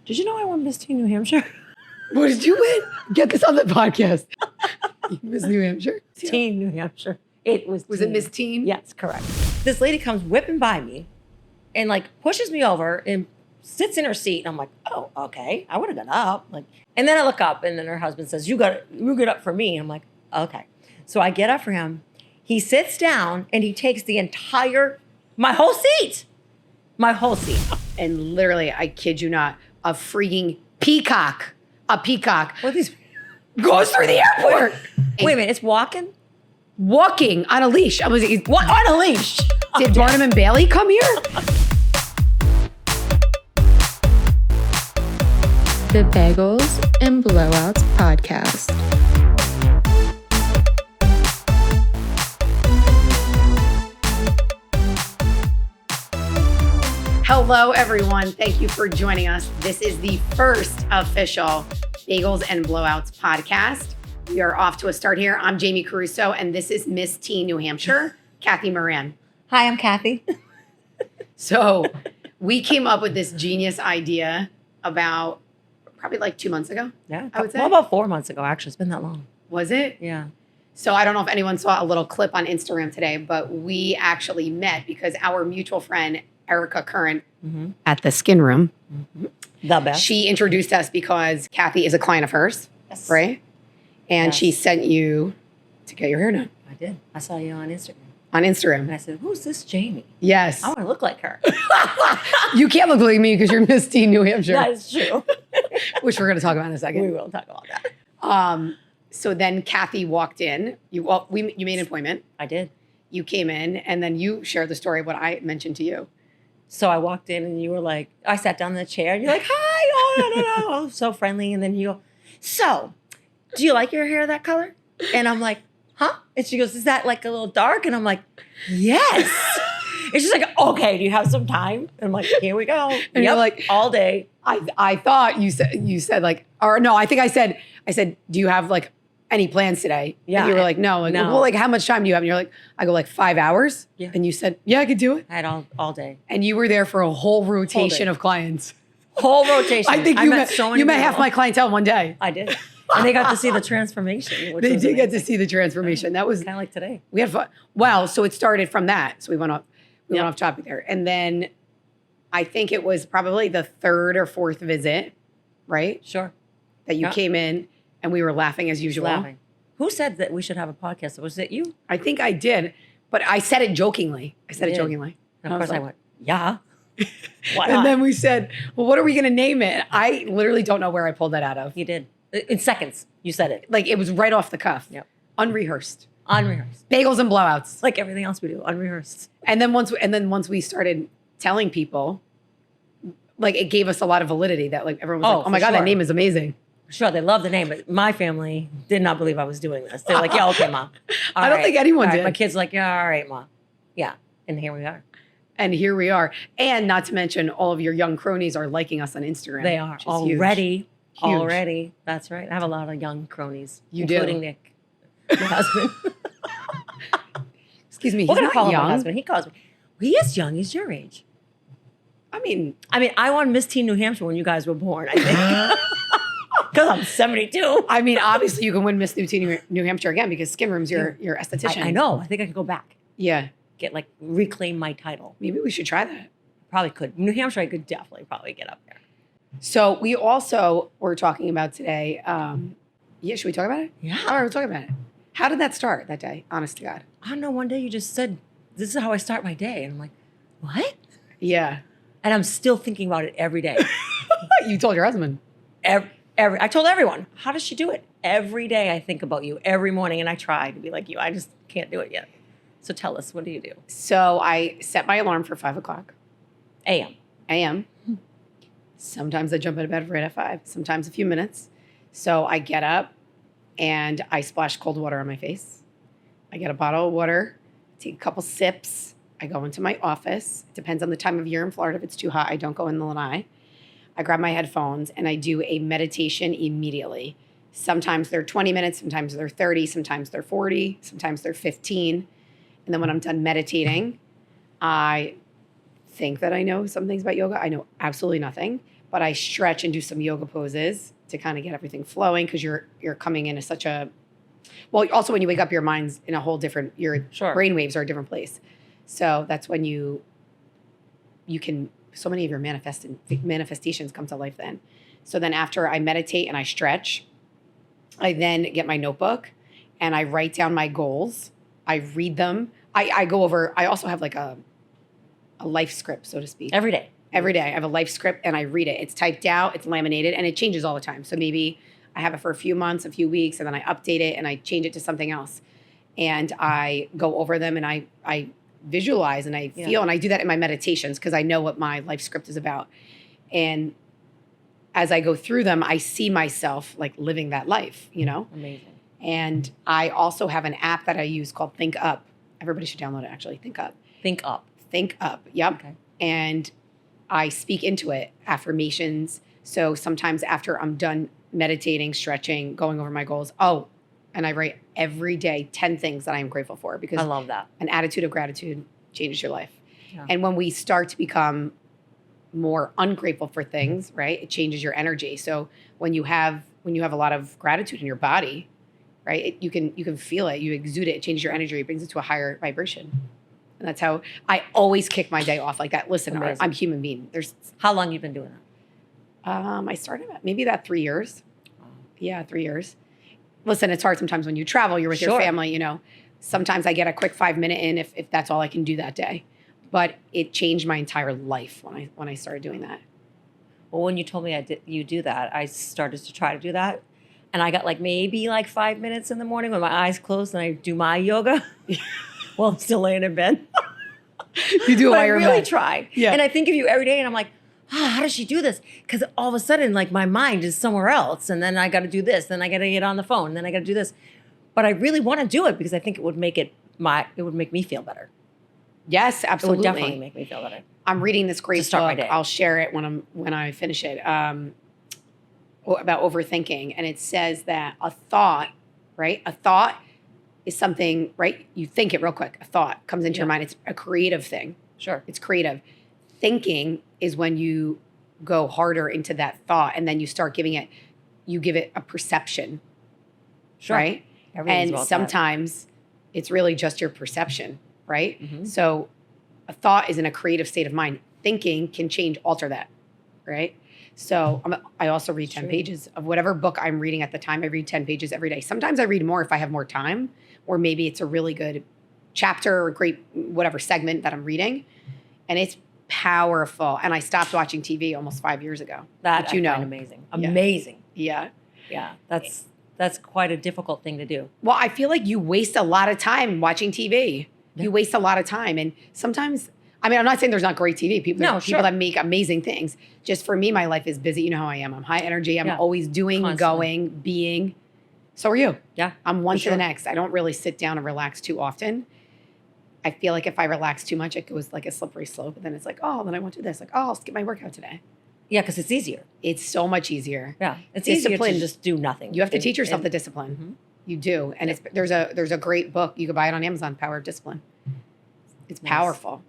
Did you know I won Miss Teen New Hampshire? What did you win? Get this on the podcast. Miss New Hampshire? Teen New Hampshire. It was it Miss Teen? Yes, correct. This lady comes whipping by me and like pushes me over and sits in her seat. And I'm like, oh, okay. I would have got up. And then I look up and then her husband says, you get up for me. And I'm like, okay. So I get up for him. He sits down and he takes my whole seat. My whole seat. And literally, I kid you not, a freaking peacock. A peacock. What are these? Goes through the airport. Wait a minute, it's walking? Walking on a leash. I was like, What on a leash? Did Barnum and Bailey come here? The Bagels and Blowouts podcast. Hello, everyone. Thank you for joining us. This is the first official Bagels and Blowouts podcast. We are off to a start here. I'm Jamie Caruso, and this is Miss Teen New Hampshire, Kathy Moran. Hi, I'm Kathy. So we came up with this genius idea about probably like 2 months ago. Yeah, I would say. Well, about 4 months ago, actually. It's been that long. Was it? Yeah. So I don't know if anyone saw a little clip on Instagram today, but we actually met because our mutual friend, Erica Current, at the Skin Room. The best. She introduced us because Kathy is a client of hers, Yes. right? And Yes. she sent you to get your hair done I did. I saw you on Instagram. on And Instagram. I said, who's this Jamie? Yes. I want to look like her. You can't look like me because you're Miss Teen New Hampshire, That is true. which we're going to talk about in a We second. will talk about that. So then Kathy walked in. You made an appointment. I did. You came in, and then you shared the story of what I mentioned to you. So I walked in and you were like, I sat down in the chair and you're like, hi, oh, so friendly. And then you go, so do you like your hair that color? And I'm like, huh? And she goes, is that like a little dark? And I'm like, yes. It's just like, okay, do you have some time? And I'm like, here we go. And you're like, all day. I thought you said like, or no, I think I said, do you have like any plans today? Yeah. And you were like, no. Like, No. well, like how much time do you have? And you're like, I go like 5 hours. Yeah. And you said, yeah, I could do it. I had all day. And you were there for a whole rotation day. of clients. Whole rotation. I think I met so many you met people. half my clientele in one day. I did. And they got to see the transformation. Which They was did get to amazing. see the transformation. That was Kind of like today. we had fun. Wow. So it started from that. So we went Yep. off topic there. And then I think it was probably the third or fourth visit, right? Sure. That you Yep. came in and we were laughing as usual. Laughing. Who said that we should have a podcast? Was it you? I think I did, but I said it jokingly. And of course I went, yeah. Why And not? then we said, well, what are we going to name it? I literally don't know where I pulled that out of. You did. In seconds, you said it. Like it was right off the cuff. Yep. Unrehearsed. Unrehearsed. Bagels and blowouts. Like everything else we do, unrehearsed. And then once we started telling people, like it gave us a lot of validity that like everyone was like, oh for my God, that sure. name is amazing. Sure, they love the name, but my family did not believe I was doing this. They're like, yeah, okay, Ma. I don't think anyone All right. did. My kid's like, yeah, all right, Ma. Yeah. And here we are. And here we are. And not to mention all of your young cronies are liking us on Instagram. They are which is huge. already. Huge. Already. That's right. I have a lot of young cronies. You do. Including Nick, my husband. Excuse me, We're he's going to call not him my young. husband. He calls me. He is young. He's your age. I mean, I won Miss Teen New Hampshire when you guys were born, I think. Because I'm 72. obviously you can win Miss New Hampshire again because Skin Room's your esthetician. I know. I think I could go back. Yeah. Reclaim my title. Maybe we should try that. Probably could. New Hampshire, I could definitely probably get up there. So we also were talking about today. Should we talk about it? Yeah. All right, we'll talk about it. How did that start that day? Honest to God. I don't know. One day you just said, this is how I start my day. And I'm like, what? Yeah. And I'm still thinking about it every day. You told your husband. I told everyone, how does she do it? Every day I think about you every morning and I try to be like you. I just can't do it yet. So tell us, what do you do? So I set my alarm for 5 o'clock AM. a.m. Sometimes I jump out of bed right at 5, sometimes a few minutes. So I get up and I splash cold water on my face. I get a bottle of water, take a couple sips. I go into my office. It depends on the time of year in Florida. If it's too hot, I don't go in the lanai. I grab my headphones and I do a meditation immediately. Sometimes they're 20 minutes, sometimes they're 30, sometimes they're 40, sometimes they're 15. And then when I'm done meditating, I think that I know some things about yoga. I know absolutely nothing, but I stretch and do some yoga poses to kind of get everything flowing because you're coming into such a, well, also when you wake up, your mind's in a whole different, your Sure. brain waves are a different place. So that's when you can, so many of your manifestations come to life then. So then after I meditate and I stretch, I then get my notebook and I write down my goals. I read them. I go over, I also have like a life script, so to speak. Every day. Every day I have a life script and I read it. It's typed out, it's laminated, and it changes all the time. So maybe I have it for a few months, a few weeks, and then I update it and I change it to something else. And I go over them and I visualize and I feel, and I do that in my meditations because I know what my life script is about. And as I go through them, I see myself like living that life, you know? Amazing. And I also have an app that I use called Think Up. Everybody should download it, actually. Think Up. Think up. Think Up. Yep. Okay. And I speak into it, affirmations. So sometimes after I'm done meditating, stretching, going over my goals, and I write every day 10 things that I am grateful for because I love that. an attitude of gratitude changes your life. Yeah. And when we start to become more ungrateful for things, right, it changes your energy. So when you have a lot of gratitude in your body, right, you can feel it, you exude it, it changes your energy, it brings it to a higher vibration. And that's how I always kick my day off like that. Listen, Amazing. I'm a human being. How long you been doing that? I started maybe about 3 years. Wow. Yeah, 3 years. Listen, it's hard sometimes when you travel, you're with your Sure. family, you know. Sometimes I get a quick 5-minute in if that's all I can do that day. But it changed my entire life when I started doing that. Well, when you told me you do that, I started to try to do that. And I got maybe 5 minutes in the morning with my eyes closed and I do my yoga while I'm still laying in bed. You do it But while I you're in really bed. try. Yeah. And I think of you every day and I'm like, how does she do this? Because all of a sudden, my mind is somewhere else. And then I got to do this. Then I got to get on the phone. And then I got to do this. But I really want to do it because I think it would make me feel better. Yes, It absolutely. would definitely make me feel better. I'm reading this great To start my book. day. I'll share it when I finish it. About overthinking, and it says that a thought, right? A thought is something, right? You think it real quick. A thought comes into your mind. It's a creative thing. Sure. It's creative. Thinking is when you go harder into that thought, and then you start you give it a perception, Sure. right? Everything's And about that. sometimes it's really just your perception, right? Mhm. So a thought is in a creative state of mind. Thinking can alter that, right? So I also read 10 True. pages of whatever book I'm reading at the time. I read 10 pages every day. Sometimes I read more if I have more time, or maybe it's a really good chapter or great whatever segment that I'm reading. And it's powerful. And I stopped watching TV almost 5 years ago. That But you I know. find amazing. Yeah. Amazing. Yeah. Yeah. That's quite a difficult thing to do. Well, I feel like you waste a lot of time watching TV. Yeah. You waste a lot of time. And sometimes, I'm not saying there's not great TV. People sure. that make amazing things. Just for me, my life is busy. You know how I am. I'm high energy. I'm Yeah. always doing, Constantly. going, being. So are you. Yeah. I'm one for to the sure. next. I don't really sit down and relax too often. I feel like if I relax too much, it goes like a slippery slope. And then it's then I won't do this. I'll skip my workout today. Yeah, because it's easier. It's so much easier. Yeah. It's easier Discipline. to just do nothing. You have to And- teach yourself the and- discipline. Mhm. You do. And there's a great book. You can buy it on Amazon, Power of Discipline. It's Nice. powerful.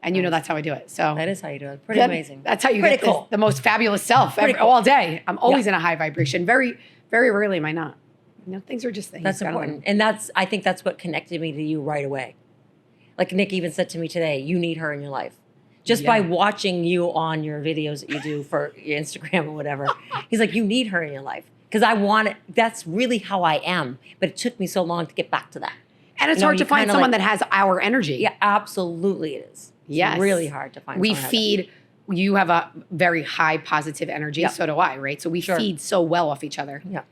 And you know Nice. that's how I do it. So That is how you do it. Pretty that- amazing. That's how you Pretty get cool. the most fabulous self Pretty cool. all day. I'm always in a high vibration. Very, very rarely am I not. Things are just things. That's Gotta important. learn. And I think that's what connected me to you right away. Like Nick even said to me today, you need her in your life. Just by Yeah. watching you on your videos that you do for your Instagram or whatever. He's like, you need her in your life. Because I want it. That's really how I am. But it took me so long to get back to that. And it's You know, hard to you find kinda someone like- that has our energy. Yeah, absolutely it is. It's Yes. really hard to find We someone who has that. you have a very high positive energy. Yeah. So do I, right? So we Sure. feed so well off each other. Yeah.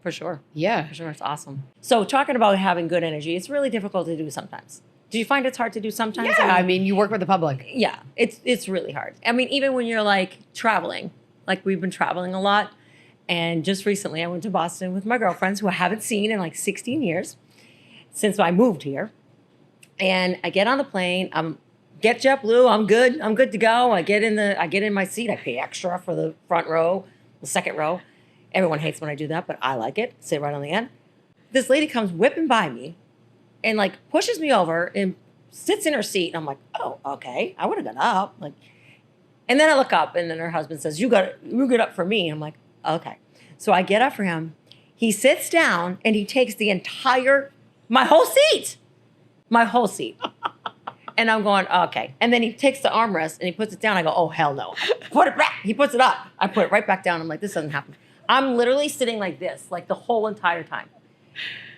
For sure. Yeah. For sure. It's awesome. So talking about having good energy, it's really difficult to do sometimes. Do you find it's hard to do sometimes? Yeah. I mean, you work with the public. Yeah, it's really hard. I mean, even when you're traveling, we've been traveling a lot. And just recently I went to Boston with my girlfriends who I haven't seen in 16 years since I moved here. And I get on the plane, get JetBlue, I'm good to go. I get in my seat, I pay extra for the front row, the second row. Everyone hates when I do that, but I like it. Sit right on the end. This lady comes whipping by me and pushes me over and sits in her seat. And I'm like, oh, okay. I would have got up. And then I look up, and then her husband says, you get up for me. And I'm like, okay. So I get up for him. He sits down, and he takes my whole seat. And I'm going, okay. And then he takes the armrest, and he puts it down. I go, oh, hell no. Put it back. He puts it up. I put it right back down. I'm like, this doesn't happen. I'm literally sitting like this, like the whole entire time.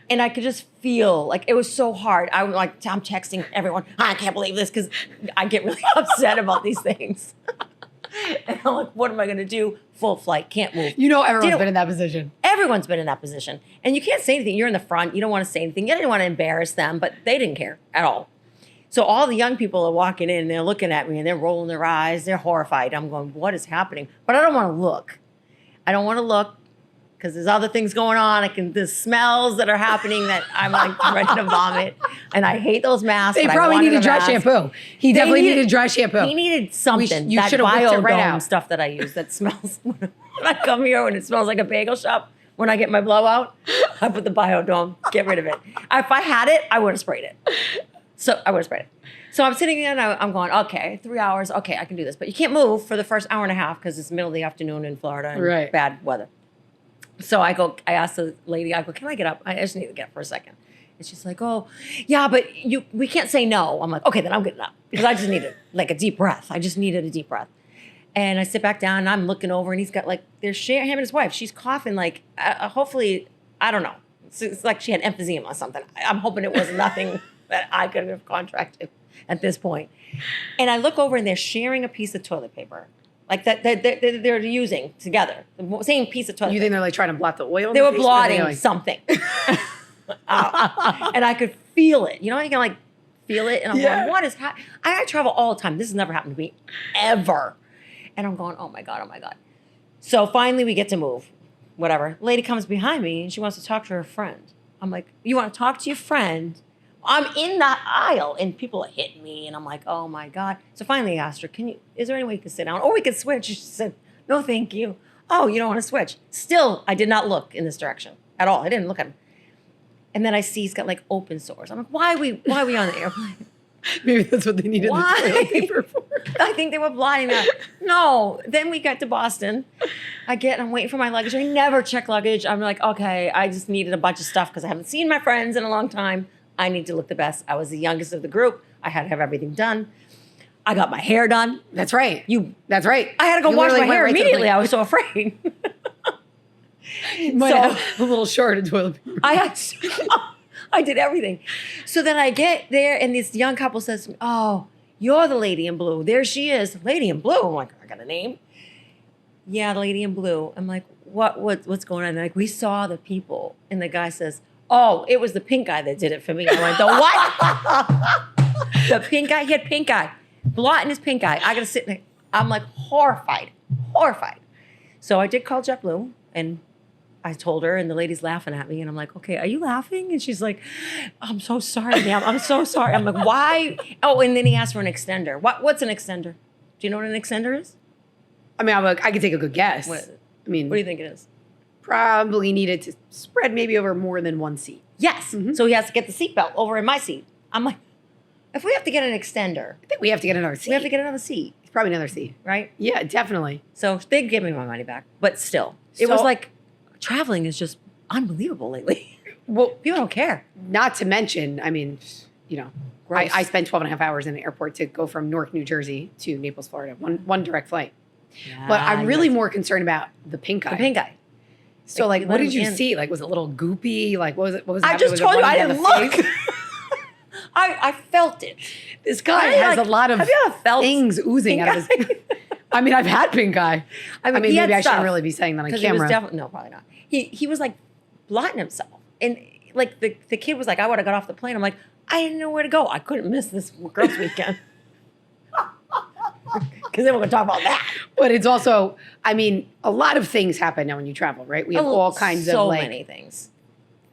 And I could just feel like it was so hard. I'm texting everyone, I can't believe this, because I get really upset about these things. And I'm like, what am I going to do? Full flight, can't move. Everyone's been in that position. Everyone's been in that position. And you can't say anything. You're in the front. You don't want to say anything. You didn't want to embarrass them, but they didn't care at all. So all the young people are walking in, and they're looking at me, and they're rolling their eyes. They're horrified. I'm going, what is happening? But I don't want to look. I don't want to look because there's other things going on. There's smells that are happening that I'm like ready to vomit. And I hate those masks. They probably needed dry shampoo. He definitely needed dry shampoo. He needed something. You should have whipped it right out. Stuff that I use that smells. When I come here and it smells like a bagel shop, when I get my blowout, I put the Biodome, get rid of it. If I had it, I would have sprayed it. So I'm sitting there and I'm going, okay, 3 hours. Okay, I can do this. But you can't move for the first hour and a half because it's middle of the afternoon in Florida and bad weather. So I asked the lady, can I get up? I just need to get up for a second. And she's like, oh, yeah, but we can't say no. I'm like, okay, then I'm getting up. Because I just needed like a deep breath. I just needed a deep breath. And I sit back down and I'm looking over and he's got him and his wife. She's coughing like, hopefully, I don't know. It's like she had emphysema or something. I'm hoping it was nothing that I could have contracted at this point. And I look over and they're sharing a piece of toilet paper. Like that they're using together. The same piece of toilet paper. You think they're like trying to blot the oil? They were blotting something. And I could feel it. You know, you can like feel it. And I'm going, what is happening? I travel all the time. This has never happened to me ever. And I'm going, oh my God. So finally we get to move. Whatever. Lady comes behind me and she wants to talk to her friend. I'm like, you want to talk to your friend? I'm in that aisle and people are hitting me and I'm like, oh my God. So finally I asked her, is there any way you can sit down? Or we could switch. She said, no, thank you. Oh, you don't want to switch. Still, I did not look in this direction at all. I didn't look at him. And then I see he's got like open sores. I'm like, why are we on the airplane? Maybe that's what they needed the toilet paper for. I think they were blotting that. No. Then we got to Boston. I'm waiting for my luggage. I never check luggage. I'm like, okay, I just needed a bunch of stuff because I haven't seen my friends in a long time. I need to look the best. I was the youngest of the group. I had to have everything done. I got my hair done. That's right. That's right. I had to go wash my hair immediately. I was so afraid. You might have a little short of toilet paper. I did everything. So then I get there and this young couple says to me, oh, you're the lady in blue. There she is, lady in blue. I'm like, I got a name. Yeah, the lady in blue. I'm like, what's going on? And like, we saw the people. And the guy says, oh, it was the pink guy that did it for me. I went, the what? The pink guy? He had pink eye. Blotting his pink eye. I got to sit there. I'm like horrified. So I did call JetBlue and I told her and the lady's laughing at me and I'm like, okay, are you laughing? And she's like, I'm so sorry, ma'am. I'm so sorry. I'm like, why? Oh, and then he asked for an extender. What's an extender? Do you know what an extender is? I mean, I could take a good guess. What do you think it is? Probably needed to spread maybe over more than one seat. Yes. Mm-hmm. So he has to get the seatbelt over in my seat. I'm like, if we have to get an extender. I think we have to get another seat. We have to get another seat. It's probably another seat. Right? Yeah, definitely. So they gave me my money back. But still, it was like, traveling is just unbelievable lately. Well, people don't care. Not to mention, I mean, you know, I spent 12 and a half hours in the airport to go from Newark, New Jersey to Naples, Florida. One direct flight. Yeah, but I'm really more concerned about the pink eye. The pink eye. So like what did you see? Like, was it a little goopy? Like, what was I just told you I didn't look. I felt it. This guy has a lot of things oozing out of his. I mean, I've had pink eye. I mean maybe I shouldn't really be saying that on camera. No, probably not. He was like blotting himself. And like the kid was like, I would have got off the plane. I'm like, I didn't know where to go. I couldn't miss this girls' weekend. Because then we're going to talk about that. But it's also, I mean, a lot of things happen now when you travel, right? We have all kinds of like. So many things.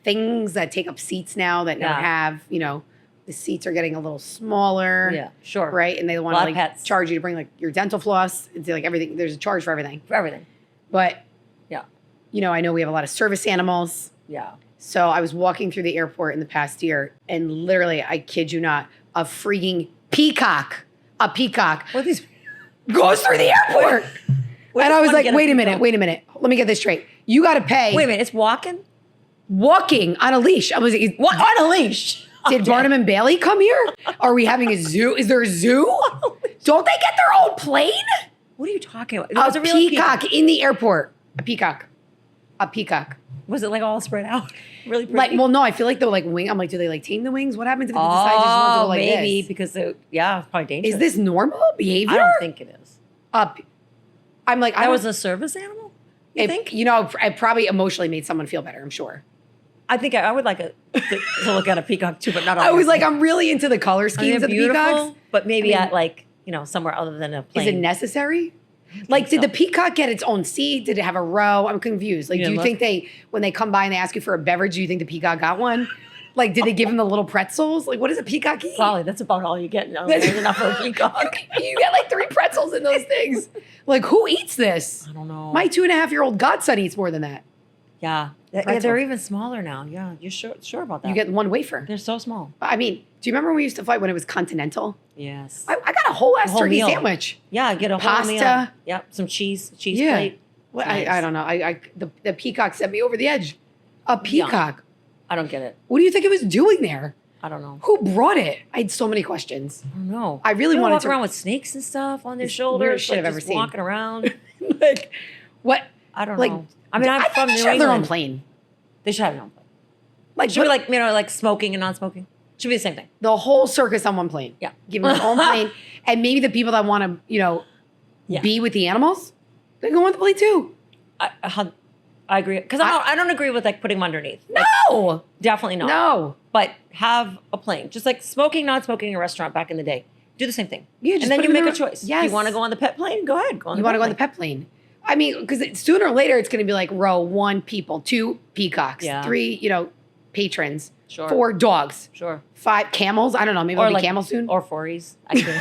Things that take up seats now that don't have, you know, the seats are getting a little smaller. Yeah, sure. Right? And they want to like charge you to bring like your dental floss. It's like everything. There's a charge for everything. But, you know, I know we have a lot of service animals. Yeah. So I was walking through the airport in the past year and literally, I kid you not, a freaking peacock. A peacock. What are these? Goes through the airport. Where And does I was one like, get a wait a peacock? minute. Let me get this straight. You got to pay. Wait a minute, it's walking? Walking on a leash. I was like, What on a leash? did Barnum and Bailey come here? Are we having a zoo? Is there a zoo? Don't they get their own plane? What are you talking about? It was A a real peacock in the airport. A peacock. Was it like all spread out? Really pretty? Like, well, no, I feel like they're like wing. I'm like, do they like tame the wings? What happens if they decide to just want to go like maybe this? because it's probably dangerous. Is this normal behavior? I don't think it is. I'm like, That was a service animal? You think? You know, I probably emotionally made someone feel better, I'm sure. I think I would like to look at a peacock too, but not on I was airplane. like, I'm really into the color schemes of the peacocks. but maybe I mean, at like, somewhere other than a plane. Is it necessary? Like, did so. the peacock get its own seat? Did it have a row? I'm confused. Like, You do you didn't think when they come by and they ask you for a beverage, do you think the peacock got one? Like, did they give him the little pretzels? Like, what does a peacock eat? Probably that's about all you get. No, there's enough for a peacock. You get like 3 pretzels in those things. Like, who eats this? I don't know. My 2.5-year-old godson eats more than that. Yeah, Pretzel. they're even smaller now. Yeah, you're sure about that? You get 1 wafer. They're so small. I mean, do you remember when we used to fly when it was continental? Yes. I got a whole ass whole turkey meal. sandwich. Yeah, get a whole Pasta. meal. Yep, some cheese Yeah. plate. Well, Nice. I don't know. The peacock sent me over the edge. A peacock. I don't get it. What do you think it was doing there? I don't know. Who brought it? I had so many questions. I don't know. I really They wanted walk to around with snakes and stuff on their It's the shoulders. weirdest shit like, I've ever just seen. Walking around. Like, what? I don't Like, know. I mean, I'm I think from they New should have their own England. plane. They should have their own plane. Like, Should be like like smoking and non-smoking. Should be the same thing. the whole circus on one plane. Yeah. Give them their own plane. And maybe the people that want to, Yeah. be with the animals, they go on the plane too. I agree because I don't agree with like putting them underneath. Like, No. definitely not. No. But have a plane, just like smoking, non-smoking in a restaurant back in the day. Do the same thing. Yeah, just and then put you them make in a the- choice. Yes. You want to go on the pet plane? Go ahead. Go on. You want to go on the pet plane. I mean, because sooner or later it's going to be like row 1 people, 2 peacocks, Yeah. 3, patrons, Sure. 4 dogs, Sure. 5 camels. I don't know. Maybe Or it'll like be camels soon. Or furries. I do. Do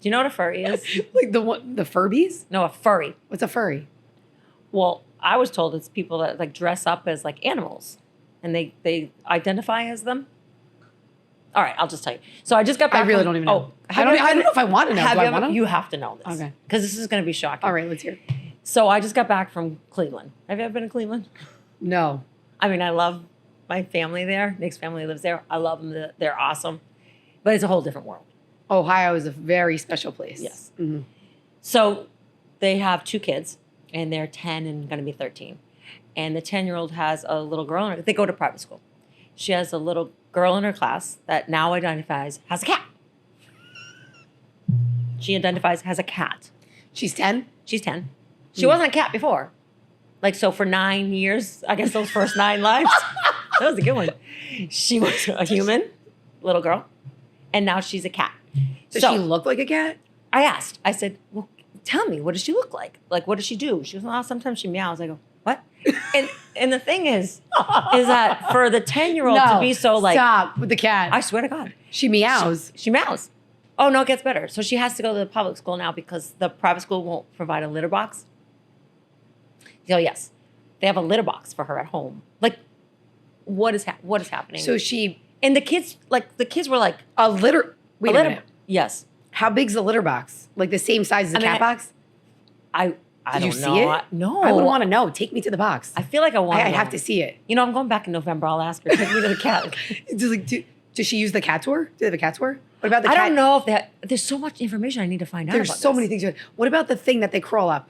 you know what a furry is? like the Furbies. No, a furry. What's a furry? Well, I was told it's people that like dress up as like animals, and they identify as them. All right, I'll just tell you. So I just got back. I really from- don't even know. have I you don't ever- know if I want to know. Have Do you I ever- want to? You have to know this. Okay. Because this is going to be shocking. All right, let's hear it. So I just got back from Cleveland. Have you ever been to Cleveland? No. I mean, I love my family there. Nick's family lives there. I love them. They're awesome. But it's a whole different world. Ohio is a very special place. Yes. Mhm. So they have 2 kids, and they're 10 and going to be 13. And the 10-year-old has a little girl. They go to private school. She has a little girl in her class that now identifies as a cat. She identifies as a cat. She's 10? She's 10. She wasn't a cat before. Like, so for 9 years, I guess those first 9 lives, that was a good one. She was a human, little girl, and now she's a cat. Does she look like a cat? I asked. I said, well, tell me, what does she look like? Like, what does she do? She goes, well, sometimes she meows. I go, what? and the thing is that for the 10-year-old to be so like, Stop with the cat. I swear to God. she meows. She meows. Oh, no, it gets better. So she has to go to the public school now because the private school won't provide a litter box. So yes, they have a litter box for her at home. Like, what is happening? So she, and the kids were like, a litter, wait a litter. minute. Yes. How big's the litter box? Like the same size as a I mean, cat box? I Did don't you know. see it? No. I would want to know. Take me to the box. I feel like I want I have to see it. You know, I'm going back in November. I'll ask her. Take me to the cat. Does she use the cat tour? Do they have a cat tour? What about the I cat? don't know if there's so much information I need to find out There's about so this. many things. What about the thing that they crawl up?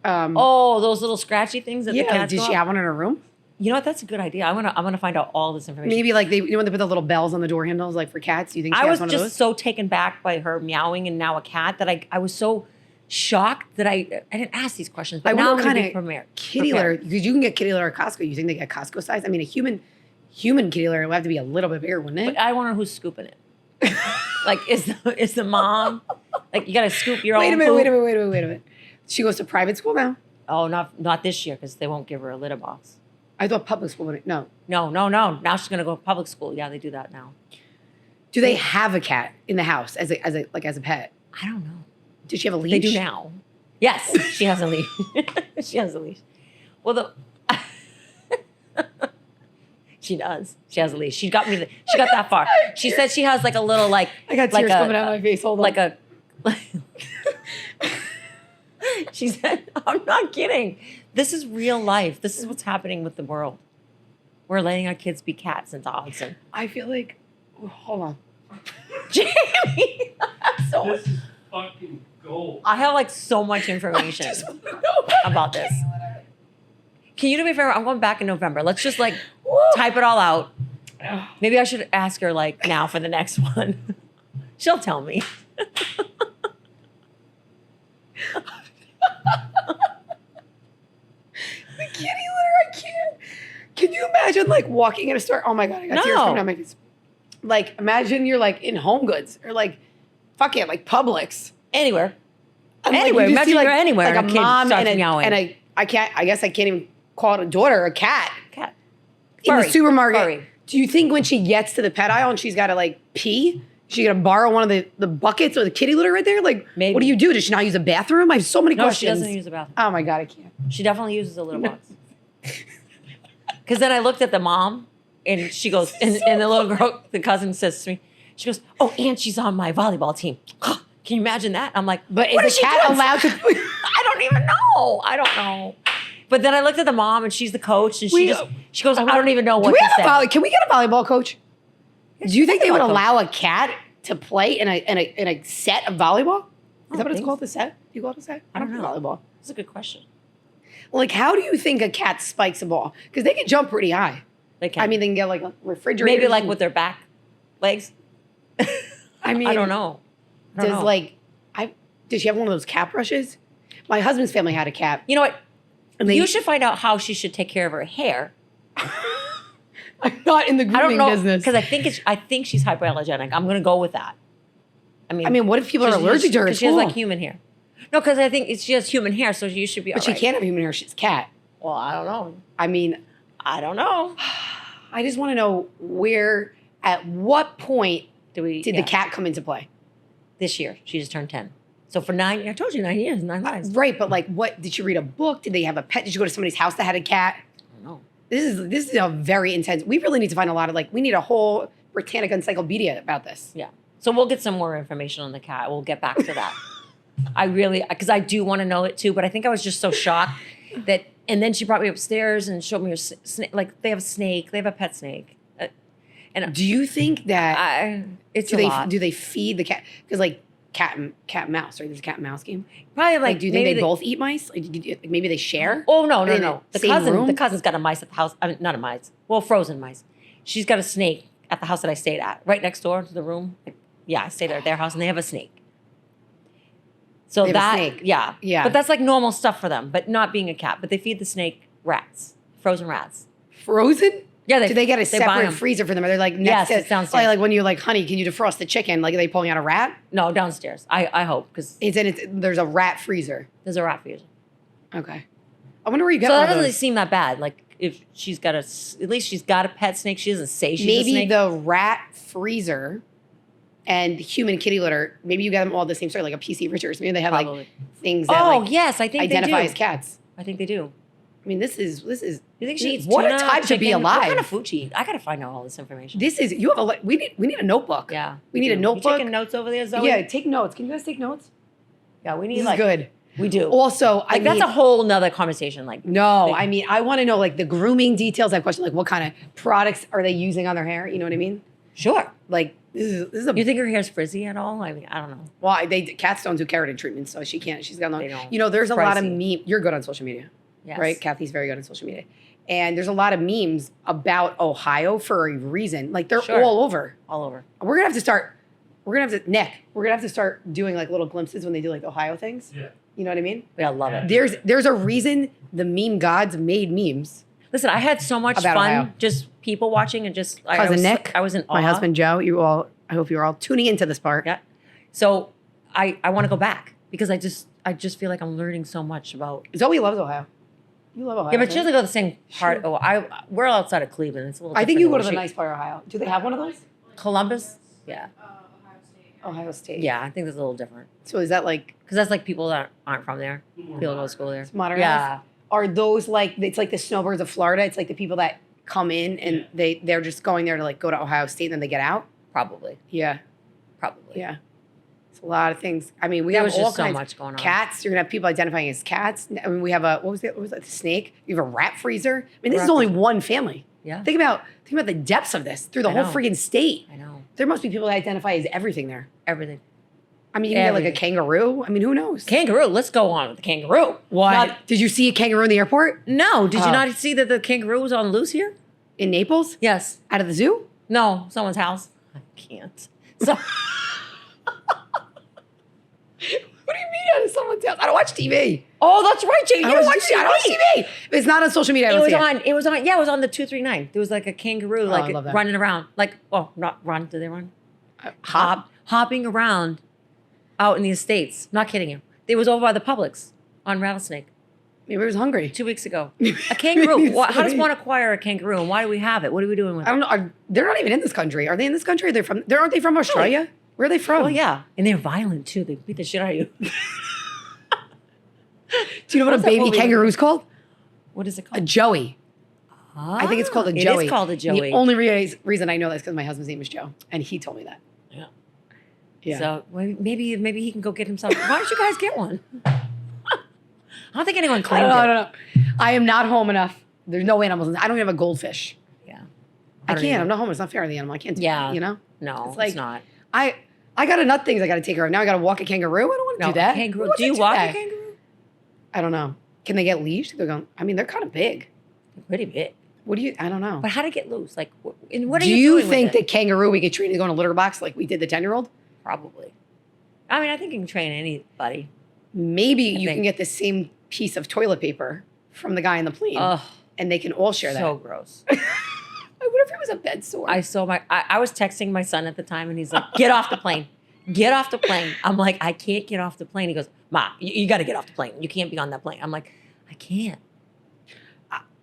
Oh, those little scratchy things that the yeah. cats Did go she up? have one in her room? You know what? That's a good idea. I'm gonna find out all this information. Maybe like when they put the little bells on the door handles, like for cats. Do you think she I has was one of just those? so taken back by her meowing and now a cat that I was so shocked that I didn't ask these questions. But I now wonder I'm what gonna be kind of kitty litter, because you can get kitty litter at Costco. You think they get Costco size? I mean, a human kitty litter would have to be a little bit bigger, wouldn't it? But I wonder who's scooping it. Like, is the mom like you got to scoop your own? Wait a poop? minute. She goes to private school now? Oh, not this year because they won't give her a litter box. I thought public school wouldn't. No. No. Now she's gonna go to public school. Yeah, they do that now. Do they have a cat in the house as a pet? I don't know. Did she have a leash? They do now. Yes, she has a leash. She has a leash. Well, she does. She has a leash. She got that far. She said she has like a little like I got like tears coming out of my face. Hold on. like a She said, I'm not kidding. This is real life. This is what's happening with the world. We're letting our kids be cats and dogs. And I feel like, hold on. Jamie, This is fucking gold. I have like so much information about this. Can you do me a favor? I'm going back in November. Let's just like type it all out. Maybe I should ask her like now for the next one. She'll tell me. The kitty litter, I can't. Can you imagine like walking in a store? Oh my God, I got tears coming down my face. Like imagine you're like in Home Goods or like, fuck it, like Publix. Anywhere. And, like, Anywhere. you just Imagine see, you're anywhere. Like a and a kid mom starts and meowing. I guess I can't even call it a daughter or a cat. Cat. In the Furry. supermarket. Furry. Do you think when she gets to the pet aisle and she's got to like pee, she's going to borrow one of the buckets or the kitty litter right there? Like, Maybe. what do you do? Does she not use a bathroom? I have so many No, she questions. doesn't use a bathroom. Oh my God, I can't. She definitely uses a little box. Because then I looked at the mom and she goes, and the little girl, the cousin says to me, she goes, oh, and she's on my volleyball team. Can you imagine that? I'm like, But what is a cat doing? allowed to? I don't even know. I don't know. But then I looked at the mom and she's the coach and she goes, I don't even know what to say. Can we get a volleyball coach? Do you think they would volleyball coach. allow a cat to play in a set of volleyball? Is that what it's think called? The set? Do you call it a set? I don't know. Volleyball. That's a good question. Like, how do you think a cat spikes a ball? Because they can jump pretty high. They can. I mean, they can get like a refrigerator. maybe like with their back legs. I mean, I don't know. I don't know. Does she have one of those cat brushes? My husband's family had a cat. You know what? And they, You should find out how she should take care of her hair. I'm not in the I don't grooming know business. because I think she's hypoallergenic. I'm gonna go with that. I mean, what if people are allergic to her? Because she has like human hair. No, because I think she has human hair, so you should be. But she can't have human hair. She's a cat. Well, I don't know. I mean, I don't know. I just want to know at what point Did the cat come into play? This year? She just turned 10. So for 9, I told you 9 years, 9 lives. Right, but like, what did you read a book? Did they have a pet? Did you go to somebody's house that had a cat? I don't know. This is a very intense. We really need to find a lot of we need a whole Britannica encyclopedia about this. Yeah. So we'll get some more information on the cat. We'll get back to that. Because I do want to know it too, but I think I was just so shocked that, and then she brought me upstairs and showed me her snake. Like they have a snake, they have a pet snake. And Do you think that it's do a they lot. do they feed the cat? Because like cat and mouse, right? There's a cat and mouse game. Probably Like, do you think maybe they both eat mice? Like, maybe they share? Oh no. Are they in The the same cousin, room? the cousin's got a mice at the house. I mean, not a mice. Well, frozen mice. She's got a snake at the house that I stayed at, right next door to the room. Yeah, I stayed at their house, and they have a snake. So They have a that, snake. yeah, Yeah. But that's like normal stuff for them. But not being a cat. But they feed the snake rats, frozen rats. Frozen? Yeah, Do they get a buy separate 'em. freezer for them? Are they like Yes, next it's downstairs. like when you're like, honey, can you defrost the chicken? Like, are they pulling out a rat? No, downstairs. I hope because There's a rat freezer. there's a rat freezer. Okay. I wonder where you get So one that of doesn't those. seem that bad. Like if she's got at least she's got a pet snake. She doesn't say she's a Maybe snake. the rat freezer and human kitty litter, maybe you get them all the same sort, like a PC Richards. Maybe they have Probably. like things that Oh like yes, I think identify they do. as cats. I think they do. I mean, this is You think she eats what tuna, a time to be chicken? alive. What kind of food she eat? I gotta find out all this information. This is you have a we need a notebook. Yeah, We need a do. notebook. You taking notes over there, Zoe? Yeah, take notes. Can you guys take notes? yeah. We need This like is good. we do. Also, I Like that's mean, a whole nother conversation. Like no, Like- I mean, I want to know like the grooming details. I have questions like what kind of products are they using on their hair? You know what I mean? sure. Like this is a You think her hair's frizzy at all? I mean, I don't know. well, cats don't do keratin treatment, so she can't. She's got no. They don't. You know, there's a lot of Pricey. meme. You're good on social media, Yes. right? Kathy's very good on social media, and there's a lot of memes about Ohio for a reason. Like they're Sure. all over. All over. We're gonna have to start. We're gonna have to Nick. We're gonna have to start doing like little glimpses when they do like Ohio things. Yeah. You know what I mean? Yeah, I love it. There's a reason the meme gods made memes. Listen, I had so much About fun Ohio. just people watching and just I Cousin was, Nick, I was in my awe. husband Joe. I hope you're all tuning into this part. Yeah. So I want to go back because I just feel like I'm learning so much about. Zoe loves Ohio. You love Ohio. Yeah, but she right? doesn't go to the same part. Sure. Oh, we're outside of Cleveland. It's a little. I think you go to different the than nice part of Ohio. Do they have one of those? Columbus. Yeah. Ohio State. Yeah, I think it's a little different So is that like because that's like people that aren't from there. People go to school there. modernized? Yeah. Are those like it's like the snowbirds of Florida? It's like the people that come in and they're just going there to like go to Ohio State and then they get out. Probably. Yeah. Probably. Yeah. It's a lot of things. I mean, we There have was all just so kinds. much going on. Cats. You're gonna have people identifying as cats. I mean, we have a what was that? The snake. You have a rat freezer. I mean, this Rat is only freezer. one family. Yeah. Think about the depths of this through the I whole know. freaking state. I know. There must be people that identify as everything there. Everything. I mean, you can get like a Everything. kangaroo. I mean, who knows? Kangaroo. Let's go on with the kangaroo. What? Not- Did you see a kangaroo in the airport no. Did Oh. you not see that the kangaroo was on loose here? in Naples? Yes. Out of the zoo? No. Someone's house. I can't. So What do you mean out of someone's house? I don't watch TV. oh, that's right, Jay. You I don't don't watch watch TV. I don't watch TV. If it's not on social media, I It don't was see it. on. It was on. Yeah, it was on the 239. There was like a kangaroo, I like love that. running around, like not run. Do they run? Hop. Hopping around out in the estates. Not kidding you. It was over by the Publix on Rattlesnake Maybe it was hungry. 2 weeks ago. A kangaroo. Sorry. How does one acquire a kangaroo, and why do we have it? What are we doing with I it? don't know. They're not even in this country. Are they in this country? Are they from? Aren't they from Australia? Where are they from? Well, yeah, and they're violent too. They beat the shit out of you. Do you know what What's a that baby movie? kangaroo's called? What is it A called? joey. I think it's called a It joey. is called a joey. The only reason I know that is because my husband's name is Joe, and he told me that. Yeah. Yeah. So well, maybe he can go get himself. Why don't you guys get one? I don't think anyone I claimed don't know. I it. don't know. I am not home enough. There's no animals. I don't even have a goldfish. Yeah. I don't can't. either. I'm not home. It's not fair to the animal. I can't do Yeah. that, you know? No, It's like- it's not. I got enough things I got to take care of. Now I got to walk a kangaroo. I don't want to No, do that. kangaroo. Who wants Do you to walk that? a kangaroo? I don't know. Can they get leashed? They're going. I mean, they're kind of big. Pretty big. What do you? I don't know. But how to get loose? Like, and what are do you you doing think with it? that kangaroo we could train to go in a litter box like we did the 10-year-old? Probably. I mean, I think you can train anybody. Maybe you can think. get the same piece of toilet paper from the guy in the plane, Ugh, and they can all share so that. gross. I wonder if it was a bed sore. I was texting my son at the time, and he's like, "Get off the plane, get off the plane." I'm like, "I can't get off the plane." He goes, "Ma, you got to get off the plane. You can't be on that plane." I'm like, "I can't."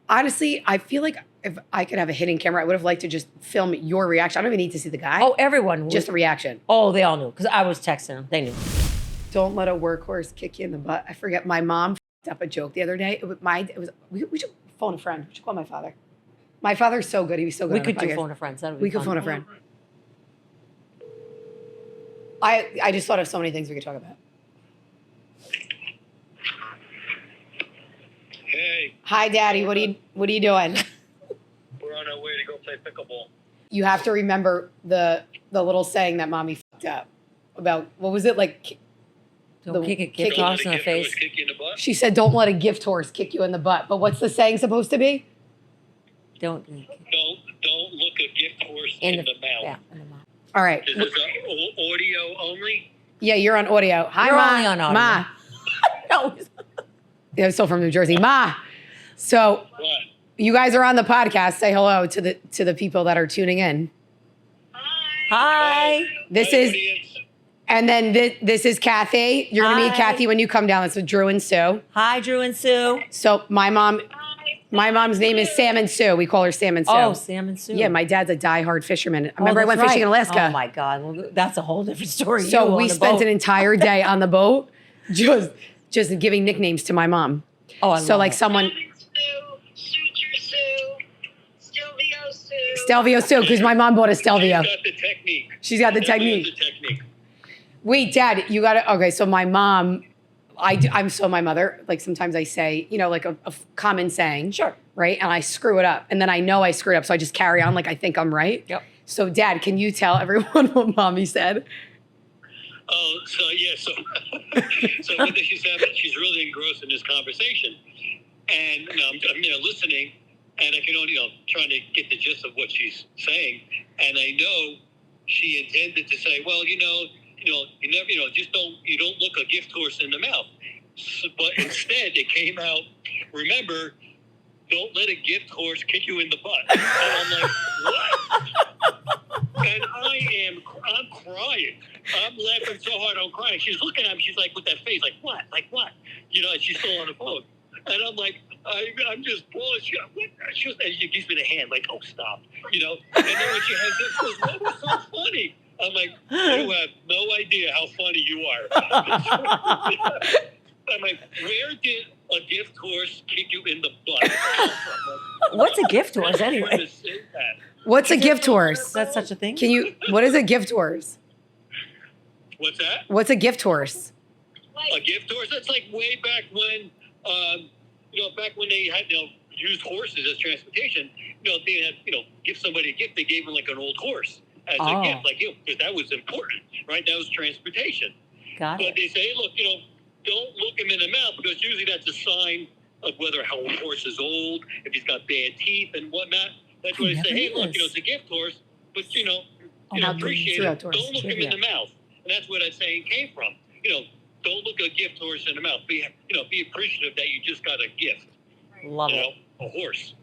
Honestly, I feel like if I could have a hidden camera, I would have liked to just film your reaction. I don't even need to see the guy. Oh, everyone. just Just the reaction. oh, they all knew because I was texting them. They knew. Don't let a workhorse kick you in the butt. I forget. My mom f***ed up a joke the other day. We should phone a friend. We should call my father. My father's so good. He was so good. We on could the do podcast. phone a friend. That would be We could fun. phone a friend. I just thought of so many things we could talk about. Hey, Hi, Daddy. What are you doing? we're on our way to go play pickleball. You have to remember the little saying that Mommy fucked up about what was it like? Don't The kick a kick- gift horse in the Gift face. horse kick you in the butt? She said, "Don't let a gift horse kick you in the butt." But what's the saying supposed to be? Don't Don't look a gift horse in in the mouth. Yeah, in the mouth. All right. Is this audio only? Yeah, you're on audio. Hi, You're Ma. only on audio. Ma. No. Yeah, I'm still from New Jersey. Ma. So What? you guys are on the podcast. Say hello to the people that are tuning in. Hi. This Hi, is, audience. and then this is Kathy. You're gonna meet Hi. Kathy when you come down. That's with Drew and Sue. Hi, Drew and Sue. So my mom's name is Sam and Sue. We call her Sam and Sue. Oh, Sam and Sue. Yeah, my dad's a diehard fisherman. Oh, Remember I went that's fishing in right. Alaska. Oh my God. Well, that's a whole different story. So You we on the spent boat. an entire day on the boat just giving nicknames to my mom. Oh, I So love like it. someone Suture Sue, Stelvio Sue. Stelvio Sue, because my mom bought a Stelvio. She's got the technique. She's got the Definitely technique. The technique. Wait, Dad, you got to. Okay, so my mom, I'm so my mother. Like sometimes I say, like a common saying, Sure. right? And I screw it up, and then I know I screwed up, so I just carry on like I think I'm right. Yep. So, Dad, can you tell everyone what Mommy said? Oh, so yeah, so what she's having, she's really engrossed in this conversation, and I'm listening, and I can only trying to get the gist of what she's saying, and I know she intended to say, well, you never, just you don't look a gift horse in the mouth, but instead it came out, remember, don't let a gift horse kick you in the butt, and I'm like, what? And I'm crying. I'm laughing so hard, I'm crying. She's looking at me. She's like, with that face, like, what? Like, what? And she's still on the phone. And I'm like, I'm just bawling. And she gives me the hand, like, oh, stop. And then when she hangs up, she goes, what was so funny? I'm like, you have no idea how funny you are. I'm like, where did a gift horse kick you in the butt? What's a gift horse anyway? What's a gift horse? That's such a thing? What is a gift horse? What's that? What's a gift horse? A gift horse? That's like way back when, back when they had, used horses as transportation. They had, give somebody a gift. They gave them like an old horse as a gift, because that was important, right? That was transportation. Got But it. they say, look, don't look him in the mouth, because usually that's a sign of whether how a horse is old, if he's got bad teeth and whatnot. That's why they say, hey, look, it's a gift horse, but appreciate it. Don't look him in the mouth, and that's where that saying came from. Don't look a gift horse in the mouth. Be appreciative that you just got a gift. Love it. A horse.